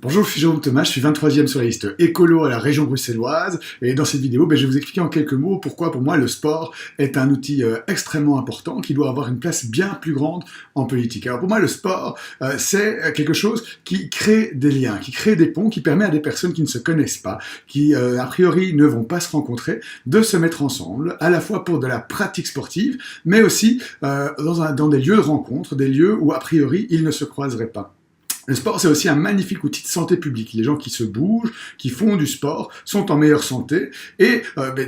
Bonjour, je suis Jérôme Thomas, je suis 23e sur la liste écolo à la région bruxelloise et dans cette vidéo, je vais vous expliquer en quelques mots pourquoi pour moi le sport est un outil extrêmement important qui doit avoir une place bien plus grande en politique. Alors pour moi le sport c'est quelque chose qui crée des liens, qui crée des ponts, qui permet à des personnes qui ne se connaissent pas, qui a priori ne vont pas se rencontrer, de se mettre ensemble à la fois pour de la pratique sportive mais aussi dans des lieux de rencontre, des lieux où a priori ils ne se croiseraient pas. Le sport, c'est aussi un magnifique outil de santé publique. Les gens qui se bougent, qui font du sport, sont en meilleure santé et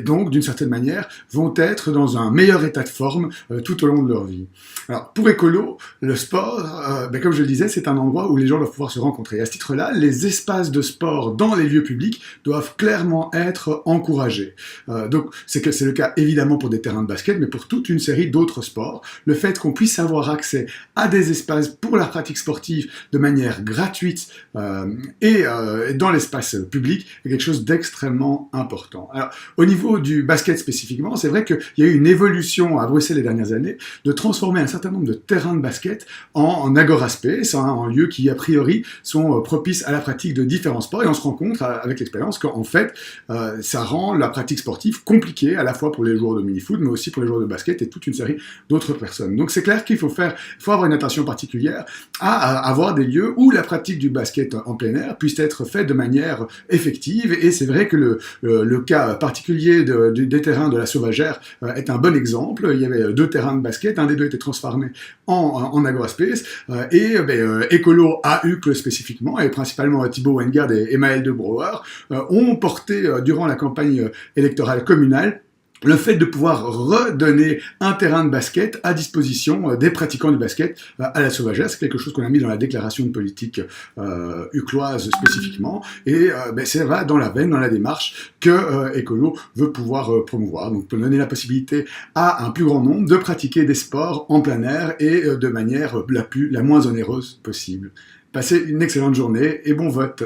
donc, d'une certaine manière, vont être dans un meilleur état de forme tout au long de leur vie. Alors, pour écolo, le sport, comme je le disais, c'est un endroit où les gens doivent pouvoir se rencontrer. Et à ce titre-là, les espaces de sport dans les lieux publics doivent clairement être encouragés. Donc, c'est le cas évidemment pour des terrains de basket, mais pour toute une série d'autres sports. Le fait qu'on puisse avoir accès à des espaces pour la pratique sportive de manière gratuite et dans l'espace public est quelque chose d'extrêmement important. Alors, au niveau du basket spécifiquement, c'est vrai qu'il y a eu une évolution à Bruxelles les dernières années de transformer un certain nombre de terrains de basket en agora space, en lieux qui a priori sont propices à la pratique de différents sports et on se rend compte avec l'expérience qu'en fait ça rend la pratique sportive compliquée à la fois pour les joueurs de mini-foot mais aussi pour les joueurs de basket et toute une série d'autres personnes. Donc c'est clair qu'il faut avoir une attention particulière à avoir des lieux où la pratique du basket en plein air puisse être faite de manière effective. Et c'est vrai que le cas particulier des terrains de la Sauvagère est un bon exemple. Il y avait deux terrains de basket, un des deux était transformé en agoraspace. Écolo à Uccle spécifiquement, et principalement Thibaut Wengard et Maël de Brouwer, ont porté durant la campagne électorale communale le fait de pouvoir redonner un terrain de basket à disposition des pratiquants du basket à la Sauvagère, c'est quelque chose qu'on a mis dans la déclaration de politique ucloise spécifiquement, et c'est vrai dans la veine, dans la démarche que Écolo veut pouvoir promouvoir, donc pour donner la possibilité à un plus grand nombre de pratiquer des sports en plein air et de manière la moins onéreuse possible. Passez une excellente journée et bon vote.